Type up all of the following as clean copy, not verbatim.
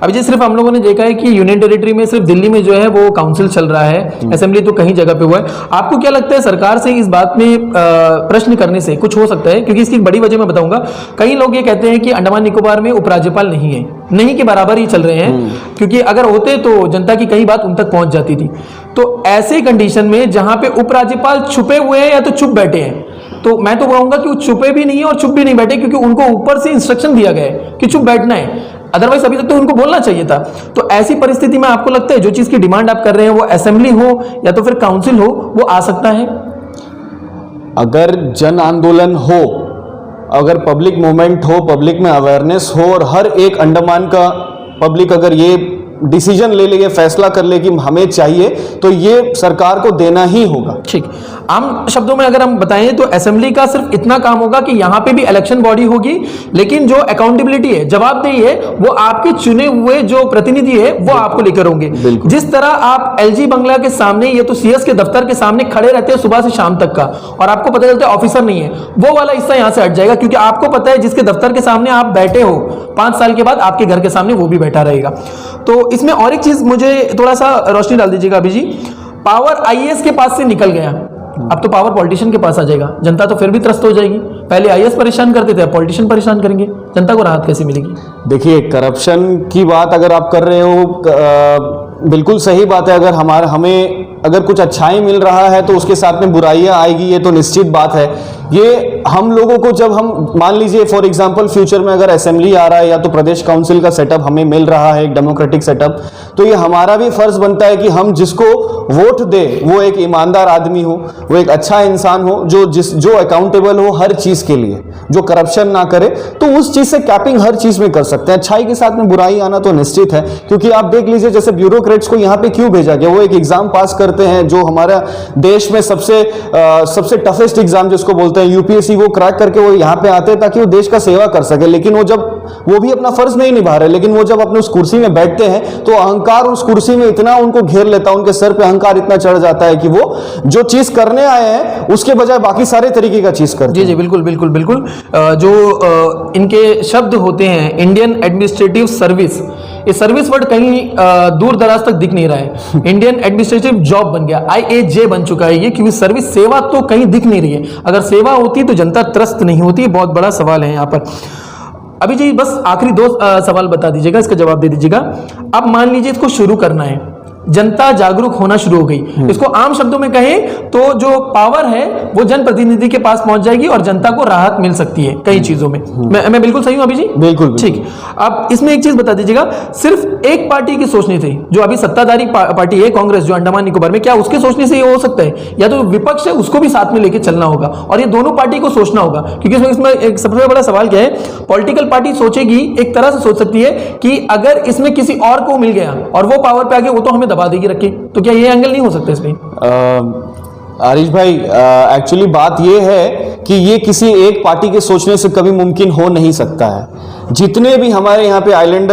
अभी जी सिर्फ हम लोगों ने देखा है कि यूनियन टेरिटरी में सिर्फ दिल्ली में जो है वो काउंसिल चल रहा है, असेंबली तो कहीं जगह पे हुआ है। आपको क्या लगता है सरकार से इस बात में प्रश्न करने से कुछ हो सकता है? क्योंकि इसकी बड़ी वजह मैं बताऊंगा। कई लोग ये कहते हैं कि अंडमान निकोबार में उपराज्यपाल नहीं है, नहीं के बराबर ही चल रहे हैं, क्योंकि अगर होते तो जनता की कई बात उन तक पहुंच जाती थी। तो ऐसे कंडीशन में जहां पे उपराज्यपाल छुपे हुए हैं या तो चुप बैठे हैं, तो मैं तो कहूंगा कि वो छुपे भी नहीं है और चुप भी नहीं बैठे, क्योंकि उनको ऊपर से इंस्ट्रक्शन दिया गया है कि चुप बैठना है, अदरवाइज अभी तक तो उनको बोलना चाहिए था। तो ऐसी परिस्थिति में आपको लगता है जो चीज की डिमांड आप कर रहे हैं वो असेंबली हो या तो फिर काउंसिल हो, वो आ सकता है? अगर जन आंदोलन हो, अगर पब्लिक मूवमेंट हो, पब्लिक में अवेयरनेस हो और हर एक अंडमान का पब्लिक अगर ये डिसीजन ले ले, ये फैसला कर ले कि हमें चाहिए, तो ये सरकार को देना ही होगा। ठीक, आम शब्दों में अगर हम बताएं तो असेंबली का सिर्फ इतना काम होगा कि यहां पे भी इलेक्शन बॉडी होगी, लेकिन जो अकाउंटेबिलिटी है, जवाबदेही है, वो आपके चुने हुए जो प्रतिनिधि है वो आपको लेकर होंगे। जिस तरह आप एलजी बंगला के सामने, ये तो सीएस के दफ्तर के सामने खड़े रहते हैं सुबह से शाम तक का, और आपको पता चलता है ऑफिसर नहीं है, वो वाला हिस्सा यहां से हट जाएगा, क्योंकि आपको पता है जिसके दफ्तर के सामने आप बैठे हो 5 साल के बाद आपके घर के सामने वो भी बैठा रहेगा। तो इसमें और एक चीज मुझे थोड़ा सा रोशनी डाल दीजिएगा अभी जी। पावर आईएएस के पास से निकल गया, अब तो पावर पॉलिटिशियन के पास आ जाएगा। जनता तो फिर भी त्रस्त हो जाएगी। पहले आईएएस परेशान करते थे, अब पॉलिटिशियन परेशान करेंगे, जनता को राहत कैसे मिलेगी? देखिए, करप्शन की बात अगर आप कर रहे हो, बिल्कुल सही बात है। अगर हमें अगर कुछ अच्छाई मिल रहा है तो उसके साथ में बुराइयां आएगी, ये तो निश्चित बात है। ये हम लोगों को, जब हम मान लीजिए फॉर एग्जांपल फ्यूचर में अगर असेंबली आ रहा है या तो प्रदेश काउंसिल का सेटअप हमें मिल रहा है, एक डेमोक्रेटिक सेटअप, तो ये हमारा भी फर्ज बनता है कि हम जिसको वोट दे वो एक ईमानदार आदमी हो, वो एक अच्छा इंसान हो, जो अकाउंटेबल हो हर चीज के लिए, जो करप्शन ना करे। तो उस चीज से कैपिंग हर चीज में कर सकते हैं। अच्छाई के साथ में बुराई आना तो निश्चित है, क्योंकि आप देख लीजिए जैसे ब्यूरोक्रेट्स को यहाँ पे क्यों भेजा गया? वो एक एग्जाम पास करते हैं जो हमारा देश में सबसे टफेस्ट एग्जाम जिसको बोलते हैं यूपीएससी, वो क्रैक करके वो यहाँ पे आते हैं ताकि वो देश का सेवा कर सके। लेकिन वो भी अपना फर्ज नहीं निभा रहे, लेकिन वो जब अपने उस कुर्सी में बैठते हैं तो अहंकार उस कुर्सी में इतना उनको घेर लेता है, उनके सर पे अहंकार इतना चढ़ जाता है कि वो जो चीज करने आए हैं उसके बजाय बाकी सारे तरीके का चीज करते हैं। जी बिल्कुल बिल्कुल बिल्कुल। जो इनके शब्द होते हैं इंडियन एडमिनिस्ट्रेटिव सर्विस, ये सर्विस वर्ड कहीं दूर दराज तक दिख नहीं रहा है। इंडियन एडमिनिस्ट्रेटिव जॉब बन गया, IAJ बन चुका है ये, क्योंकि सर्विस सेवा तो कहीं दिख नहीं रही है। अगर सेवा होती तो जनता त्रस्त नहीं होती। बहुत बड़ा सवाल है यहाँ पर। अभी जी बस आखिरी 2 सवाल बता दीजिएगा, इसका जवाब दे दीजिएगा। अब मान लीजिए इसको शुरू करना है, जनता जागरूक होना शुरू हो गई, इसको आम शब्दों में कहें तो जो पावर है वो जनप्रतिनिधि के पास पहुंच जाएगी और जनता को राहत मिल सकती है कई चीजों में। मैं बिल्कुल सही हूं अभी जी? बिल्कुल ठीक। अब इसमें एक चीज बता दीजिएगा, सिर्फ एक पार्टी की सोचनी थी, जो अभी सत्ताधारी पार्टी है कांग्रेस, जो अंडमान निकोबार में, क्या उसके सोचने से ये हो सकता है? या तो विपक्ष है उसको भी साथ में लेके चलना होगा, और ये दोनों पार्टी को सोचना होगा। क्योंकि इसमें एक सबसे बड़ा सवाल क्या है, पॉलिटिकल पार्टी सोचेगी, एक तरह से सोच सकती है कि अगर इसमें किसी और को मिल गया और वो पावर पे आ गया, वो तो हमें दबा देगी रख के। तो क्या ये एंगल नहीं हो सकता इसमें? आरिश भाई, एक्चुअली बात ये है कि ये किसी एक पार्टी के सोचने से कभी मुमकिन हो नहीं सकता है। जितने भी हमारे यहाँ पे आइलैंड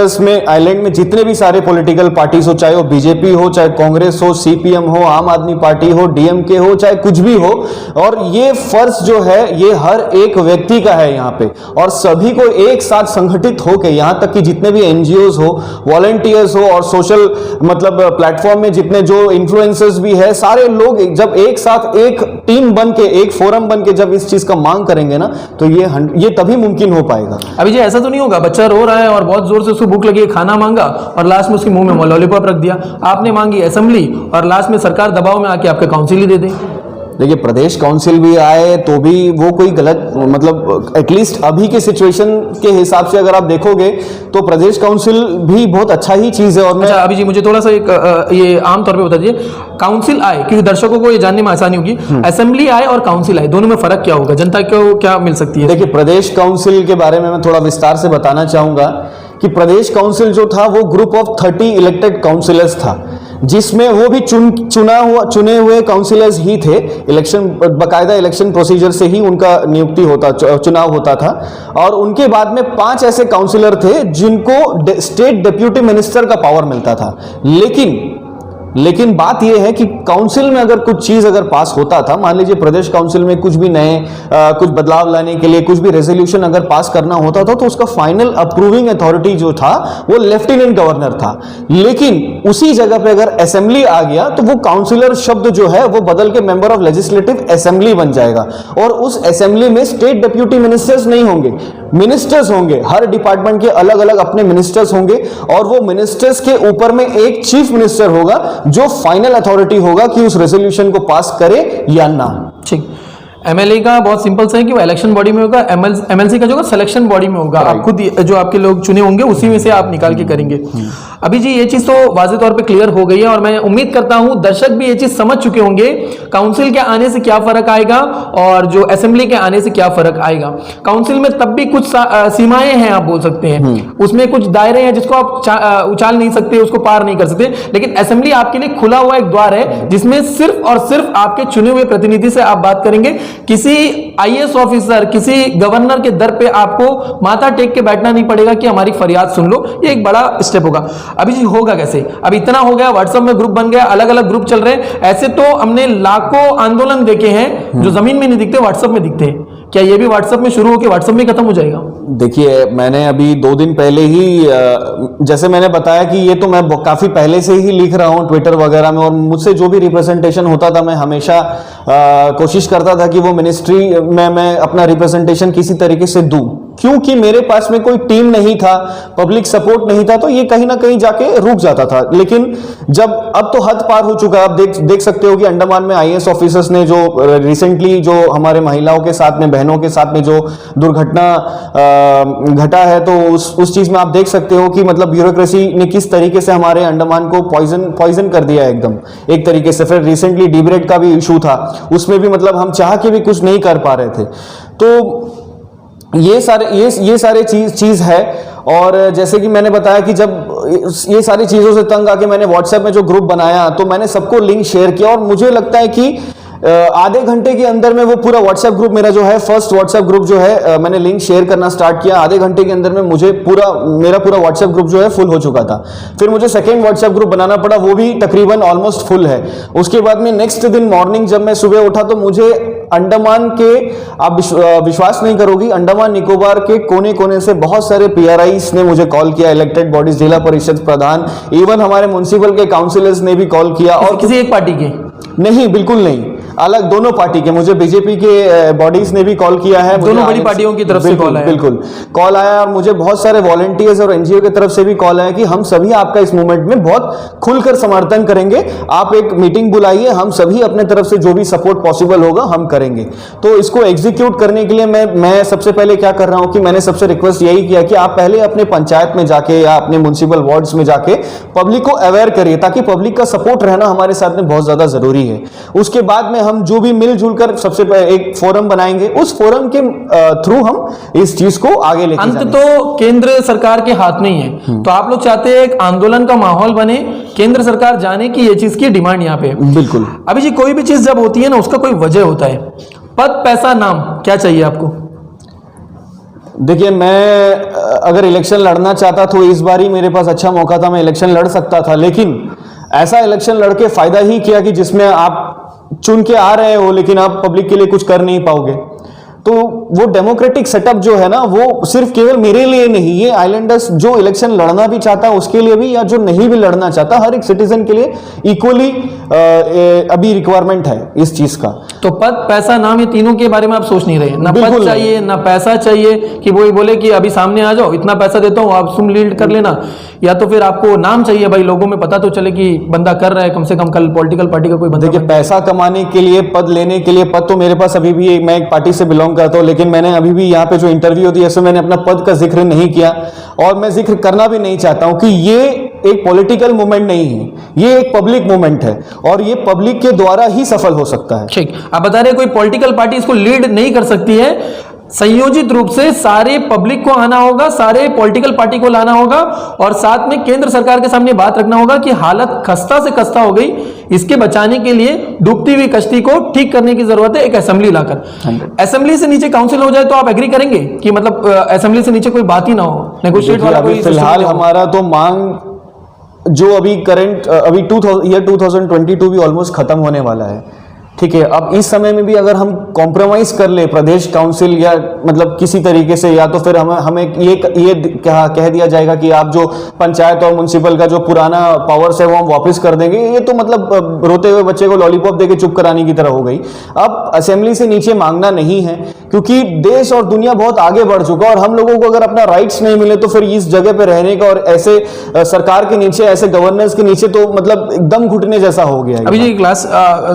में जितने भी सारे पॉलिटिकल पार्टीज हो, चाहे वो बीजेपी हो, चाहे कांग्रेस हो, सीपीएम हो, आम आदमी पार्टी हो, डीएमके हो, चाहे कुछ भी हो, और ये फर्ज जो है ये हर एक व्यक्ति का है यहाँ पे, और सभी को एक साथ संगठित होकर, यहाँ तक कि जितने भी एनजीओज हो, वॉलंटियर्स हो, और सोशल मतलब प्लेटफॉर्म में जितने जो इन्फ्लुएंसर्स भी है, सारे लोग जब एक साथ एक टीम बन के, एक फोरम बन के जब इस चीज का मांग करेंगे ना, तो ये तभी मुमकिन हो पाएगा। अभी जी ऐसा तो नहीं होगा बच्चा रो रहा है और बहुत जोर से उसको भूख लगी, खाना मांगा और लास्ट में उसके मुंह में लॉलीपॉप रख दिया, आपने मांगी असेंबली और लास्ट में सरकार दबाव में आके आपके काउंसिल ही दे दे। देखिए, प्रदेश काउंसिल भी आए तो भी वो कोई गलत, मतलब एटलीस्ट अभी के सिचुएशन के हिसाब से अगर आप देखोगे तो प्रदेश काउंसिल भी बहुत अच्छा ही चीज है। और मैं अभी जी मुझे थोड़ा सा ये आम तौर पे बता दीजिए, काउंसिल आए, क्योंकि दर्शकों को ये जानने में आसानी होगी, असेंबली आए और काउंसिल आए, दोनों में फर्क क्या होगा, जनता को क्या मिल सकती है? देखिए, प्रदेश काउंसिल के बारे में मैं थोड़ा विस्तार से बताना चाहूंगा कि प्रदेश काउंसिल जो था वो ग्रुप ऑफ 30 इलेक्टेड काउंसिलर्स था, जिसमें वो भी चुने हुए काउंसिलर्स ही थे। बाकायदा इलेक्शन प्रोसीजर से ही उनका चुनाव होता था। और उनके बाद में 5 ऐसे काउंसिलर थे जिनको स्टेट डिप्यूटी मिनिस्टर का पावर मिलता था। लेकिन लेकिन बात यह है कि काउंसिल में अगर कुछ चीज अगर पास होता था, मान लीजिए प्रदेश काउंसिल में कुछ भी नए कुछ बदलाव लाने के लिए कुछ भी रेजोल्यूशन अगर पास करना होता था, तो उसका फाइनल अप्रूविंग अथॉरिटी जो था वो लेफ्टिनेंट गवर्नर था। लेकिन उसी जगह पे अगर असेंबली आ गया तो वो काउंसिलर शब्द जो है वो बदल के मेंबर ऑफ लेजिस्लेटिव असेंबली बन जाएगा, और उस असेंबली में स्टेट डेप्यूटी मिनिस्टर्स नहीं होंगे, मिनिस्टर्स होंगे। हर डिपार्टमेंट के अलग अलग अपने मिनिस्टर्स होंगे, और वो मिनिस्टर्स के ऊपर में एक चीफ मिनिस्टर होगा जो फाइनल अथॉरिटी होगा कि उस रेजोल्यूशन को पास करे या ना। ठीक। एमएलए का बहुत सिंपल सा है कि वो इलेक्शन बॉडी में होगा, एमएलसी का जो होगा सिलेक्शन बॉडी में होगा। आप खुद जो आपके लोग चुने होंगे उसी में से आप निकाल के करेंगे। अभी जी ये चीज तो वाज़ेह तौर पे क्लियर हो गई है, और मैं उम्मीद करता हूं दर्शक भी ये चीज समझ चुके होंगे काउंसिल के आने से क्या फर्क आएगा और जो असेंबली के आने से क्या फर्क आएगा। काउंसिल में तब भी कुछ सीमाएं हैं, आप बोल सकते हैं, उसमें कुछ दायरे हैं जिसको आप उछाल नहीं सकते, उसको पार नहीं कर सकते। लेकिन असेंबली आपके लिए खुला हुआ एक द्वार है जिसमें सिर्फ और सिर्फ आपके चुने हुए प्रतिनिधि से आप बात करेंगे। किसी आईएएस ऑफिसर, किसी गवर्नर के दर पे आपको माथा टेक के बैठना नहीं पड़ेगा कि हमारी फरियाद सुन लो। ये एक बड़ा स्टेप होगा। अभी जी होगा कैसे? अब इतना हो गया, व्हाट्सएप में ग्रुप बन गया, अलग अलग ग्रुप चल रहे हैं। ऐसे तो हमने लाखों आंदोलन देखे हैं जो जमीन में नहीं दिखते, व्हाट्सएप में दिखते हैं। क्या ये भी व्हाट्सएप में शुरू होकर व्हाट्सएप में खत्म हो जाएगा? देखिए, मैंने अभी 2 दिन पहले ही जैसे मैंने बताया कि ये तो मैं काफी पहले से ही लिख रहा हूँ ट्विटर वगैरह में, और मुझसे जो भी रिप्रेजेंटेशन होता था मैं हमेशा कोशिश करता था कि वो मिनिस्ट्री में मैं अपना रिप्रेजेंटेशन किसी तरीके से दूं, क्योंकि मेरे पास में कोई टीम नहीं था, पब्लिक सपोर्ट नहीं था, तो ये कहीं ना कहीं जाके रुक जाता था। लेकिन जब अब तो हद पार हो चुका है। आप देख सकते हो कि अंडमान में आईएएस ऑफिसर्स ने जो रिसेंटली जो हमारे महिलाओं के साथ में, बहनों के साथ में जो दुर्घटना घटा है, तो उस चीज में आप देख सकते हो कि मतलब ब्यूरोक्रेसी ने किस तरीके से हमारे अंडमान को पॉइजन कर दिया है एकदम एक तरीके से। फिर रिसेंटली डीब्रेड का भी इशू था, उसमें भी मतलब हम चाह के भी कुछ नहीं कर पा रहे थे। तो ये सारे चीज है। और जैसे कि मैंने बताया कि जब ये सारी चीजों से तंग आके मैंने व्हाट्सएप में जो ग्रुप बनाया, तो मैंने सबको लिंक शेयर किया, और मुझे लगता है कि आधे घंटे के अंदर में वो पूरा व्हाट्सएप ग्रुप मेरा जो है, फर्स्ट व्हाट्सएप ग्रुप जो है, मैंने लिंक शेयर करना स्टार्ट किया। आधे घंटे के अंदर में मुझे मेरा पूरा व्हाट्सएप ग्रुप जो है फुल हो चुका था। फिर मुझे सेकेंड व्हाट्सएप ग्रुप बनाना पड़ा, वो भी तकरीबन ऑलमोस्ट फुल है। उसके बाद में नेक्स्ट दिन मॉर्निंग जब मैं सुबह उठा, तो मुझे अंडमान के, आप विश्वास नहीं करोगी, अंडमान निकोबार के कोने कोने से बहुत सारे पीआरआईस ने मुझे कॉल किया, इलेक्टेड बॉडीज, जिला परिषद प्रधान, इवन हमारे म्युनिसिपल के काउंसिलर्स ने भी कॉल किया। और किसी एक पार्टी के नहीं, बिल्कुल नहीं, अलग दोनों पार्टी के। मुझे बीजेपी के बॉडीज ने भी कॉल किया है, दोनों बड़ी पार्टियों की तरफ से कॉल आया। बिल्कुल कॉल आया, और मुझे बहुत सारे वॉलंटियर्स और एनजीओ की तरफ से भी कॉल आया कि हम सभी आपका इस मूवमेंट में बहुत खुलकर समर्थन करेंगे, आप एक मीटिंग बुलाइए, हम सभी अपने तरफ से जो भी सपोर्ट पॉसिबल होगा हम करेंगे। तो इसको एग्जीक्यूट करने के लिए मैं सबसे पहले क्या कर रहा हूं कि मैंने सबसे रिक्वेस्ट यही किया कि आप पहले अपने पंचायत में जाके या अपने म्युनिसिपल वार्ड्स में जाके पब्लिक को अवेयर करिए, ताकि पब्लिक का सपोर्ट रहना हमारे साथ में बहुत ज्यादा जरूरी है। उसके बाद में हम जो भी मिलजुल कर सबसे पहले एक फोरम बनाएंगे, उस फोरम के थ्रू हम इस चीज को आगे लेके जाएंगे। अंत तो केंद्र सरकार के हाथ में ही है। तो आप लोग चाहते हैं एक आंदोलन का माहौल बने, केंद्र सरकार जाने की ये चीज की डिमांड यहाँ पे। बिल्कुल। अभी जी कोई भी चीज जब होती है ना, उसका कोई वजह होता है। पद, पैसा, नाम, क्या चाहिए आपको? देखिए, मैं अगर इलेक्शन लड़ना चाहता तो इस बार ही मेरे पास अच्छा मौका था, मैं इलेक्शन लड़ सकता था। लेकिन ऐसा इलेक्शन लड़के फायदा ही किया कि जिसमें आप चुन के आ रहे हो लेकिन आप पब्लिक के लिए कुछ कर नहीं पाओगे। तो वो डेमोक्रेटिक सेटअप जो है ना, वो सिर्फ केवल मेरे लिए नहीं, ये आइलैंडर्स जो इलेक्शन लड़ना भी चाहता है उसके लिए भी, या जो नहीं भी लड़ना चाहता, हर एक सिटीजन के लिए इक्वली अभी रिक्वायरमेंट है इस चीज का। तो पद, पैसा, नाम, ये तीनों के बारे में आप सोच नहीं रहे? ना पद चाहिए ना पैसा चाहिए कि वो बोले कि अभी सामने आ जाओ, इतना पैसा देता हूं, आप तुम लीड कर लेना, या तो फिर आपको नाम चाहिए, भाई लोगों में पता तो चले कि बंदा कर रहा है, कम से कम कल पॉलिटिकल पार्टी का कोई बंदा। देखिए, पैसा कमाने के लिए, पद लेने के लिए, पद तो मेरे पास अभी भी, मैं एक पार्टी से बिलोंग करता हूं, लेकिन मैंने अभी भी यहाँ पे जो इंटरव्यू दी है, मैंने अपना पद का जिक्र नहीं किया, और मैं जिक्र करना भी नहीं चाहता हूं कि ये एक पॉलिटिकल मूवमेंट नहीं है, ये एक पब्लिक मूवमेंट है, और ये पब्लिक के द्वारा ही सफल हो सकता है। ठीक, आप बता रहे कोई पॉलिटिकल पार्टी इसको लीड नहीं कर सकती है, संयोजित रूप से सारे पब्लिक को आना होगा, सारे पॉलिटिकल पार्टी को लाना होगा, और साथ में केंद्र सरकार के सामने बात रखना होगा कि हालत खस्ता से खस्ता हो गई, इसके बचाने के लिए डूबती हुई कश्ती को ठीक करने की जरूरत है, एक असेंबली लाकर। असेंबली से नीचे काउंसिल हो जाए तो आप एग्री करेंगे कि मतलब असेंबली से नीचे कोई बात ही ना हो, नेगोशिएट वाला कोई? फिलहाल हमारा तो मांग जो अभी करंट अभी 2022 भी ऑलमोस्ट खत्म होने वाला है, ठीक है। अब इस समय में भी अगर हम कॉम्प्रोमाइज कर ले प्रदेश काउंसिल या मतलब किसी तरीके से, या तो फिर हमें ये कह दिया जाएगा कि आप जो पंचायत और म्युनिसिपल का जो पुराना पावर्स है वो हम वापस कर देंगे, ये तो मतलब रोते हुए बच्चे को लॉलीपॉप देके चुप कराने की तरह हो गई। अब असेंबली से नीचे मांगना नहीं है, क्योंकि देश और दुनिया बहुत आगे बढ़ चुका है और हम लोगों को अगर अपना राइट्स नहीं मिले तो फिर इस जगह पे रहने का और ऐसे सरकार के नीचे, ऐसे गवर्नेंस के नीचे तो मतलब एकदम घुटने जैसा हो गया है। अभी जी क्लास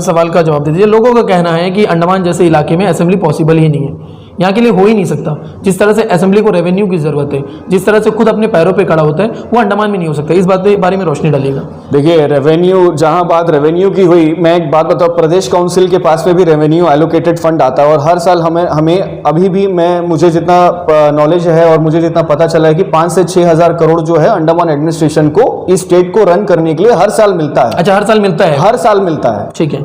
सवाल का जवाब दे दीजिए। लोगों का कहना है कि अंडमान जैसे इलाके में असेंबली पॉसिबल ही नहीं है, यहाँ के लिए हो ही नहीं सकता। जिस तरह से असेंबली को रेवेन्यू की जरूरत है, जिस तरह से खुद अपने पैरों पे खड़ा होता है, वो अंडमान में नहीं हो सकता। इस बारे में रोशनी डालिएगा। देखिए, रेवेन्यू, जहां बात रेवेन्यू की हुई, मैं एक बात बताऊं, प्रदेश काउंसिल के पास में भी रेवेन्यू एलोकेटेड फंड आता है और हर साल हमें अभी भी मुझे जितना नॉलेज है और मुझे जितना पता चला है कि 5 से 6 हजार करोड़ जो है अंडमान एडमिनिस्ट्रेशन को इस स्टेट को रन करने के लिए हर साल मिलता है। अच्छा, हर साल मिलता है? हर साल मिलता है, ठीक है।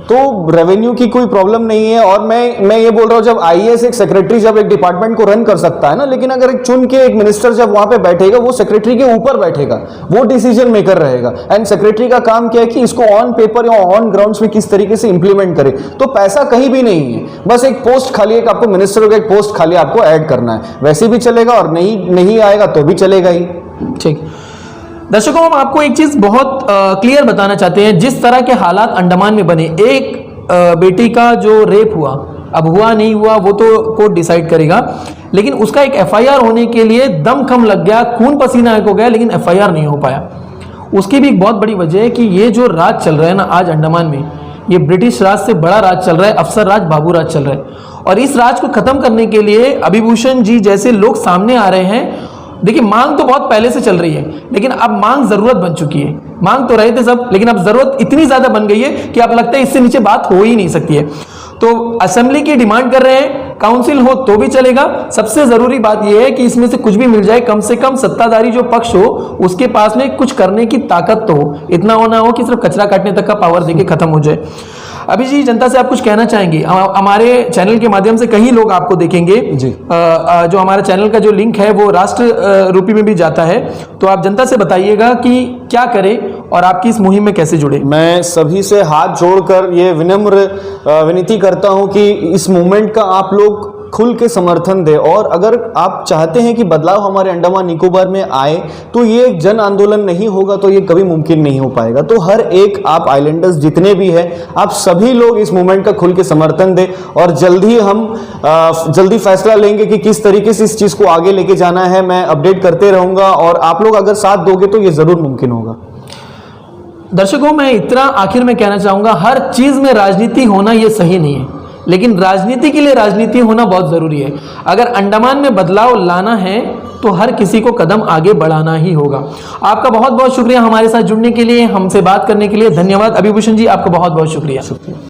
तो रेवेन्यू की कोई प्रॉब्लम नहीं है। और मैं ये बोल रहा हूं, जब आईएएस एक सेक्रेटरी जब एक डिपार्टमेंट को रन कर सकता है ना, लेकिन अगर एक चुन के एक मिनिस्टर जब वहां पे बैठेगा, वो सेक्रेटरी के ऊपर बैठेगा, वो डिसीजन मेकर रहेगा। एंड सेक्रेटरी का काम क्या है कि इसको ऑन पेपर या ऑन ग्राउंड्स में किस तरीके से इंप्लीमेंट करे। तो पैसा कहीं भी नहीं है, बस एक पोस्ट खाली, एक आपको मिनिस्टर का एक पोस्ट खाली आपको ऐड करना है, वैसे भी चलेगा और नहीं आएगा तो भी चलेगा ही। ठीक। दर्शकों, हम आपको एक चीज बहुत क्लियर बताना चाहते हैं। जिस तरह के हालात अंडमान में बने, एक बेटी का जो रेप हुआ, अब हुआ नहीं हुआ वो तो कोर्ट डिसाइड करेगा, लेकिन उसका एक एफआईआर होने के लिए दम कम लग गया, खून पसीना एक हो गया, लेकिन एफआईआर नहीं हो पाया। उसकी भी एक बहुत बड़ी वजह है कि ये जो राज चल रहा है ना आज अंडमान में, ये ब्रिटिश राज से बड़ा राज चल रहा है, अफसर राज, बाबू राज चल रहा है। और इस राज को खत्म करने के लिए अभिभूषण जी जैसे लोग सामने आ रहे हैं। देखिए, मांग तो बहुत पहले से चल रही है, लेकिन अब मांग जरूरत बन चुकी है। मांग तो रहे थे सब, लेकिन अब जरूरत इतनी ज्यादा बन गई है कि अब लगता है इससे नीचे बात हो ही नहीं सकती है। तो असेंबली की डिमांड कर रहे हैं, काउंसिल हो तो भी चलेगा। सबसे जरूरी बात यह है कि इसमें से कुछ भी मिल जाए, कम से कम सत्ताधारी जो पक्ष हो उसके पास में कुछ करने की ताकत तो हो, इतना होना हो कि सिर्फ कचरा काटने तक का पावर देके खत्म हो जाए। अभी जी, जनता से आप कुछ कहना चाहेंगे? हमारे चैनल के माध्यम से कई लोग आपको देखेंगे जी। जो हमारा चैनल का जो लिंक है वो राष्ट्र रूपी में भी जाता है, तो आप जनता से बताइएगा कि क्या करें और आपकी इस मुहिम में कैसे जुड़े। मैं सभी से हाथ जोड़कर ये विनम्र विनती करता हूं कि इस मूवमेंट का आप लोग खुल के समर्थन दें, और अगर आप चाहते हैं कि बदलाव हमारे अंडमान निकोबार में आए तो ये एक जन आंदोलन नहीं होगा, तो ये कभी मुमकिन नहीं हो पाएगा। तो हर एक, आप आइलैंडर्स जितने भी हैं, आप सभी लोग इस मूवमेंट का खुल के समर्थन दें और जल्दी फैसला लेंगे कि किस तरीके से इस चीज को आगे लेके जाना है। मैं अपडेट करते रहूंगा और आप लोग अगर साथ दोगे तो ये जरूर मुमकिन होगा। दर्शकों, मैं इतना आखिर में कहना चाहूंगा, हर चीज में राजनीति होना ये सही नहीं है, लेकिन राजनीति के लिए राजनीति होना बहुत जरूरी है। अगर अंडमान में बदलाव लाना है तो हर किसी को कदम आगे बढ़ाना ही होगा। आपका बहुत बहुत शुक्रिया हमारे साथ जुड़ने के लिए, हमसे बात करने के लिए। धन्यवाद अभिभूषण जी, आपका बहुत बहुत शुक्रिया।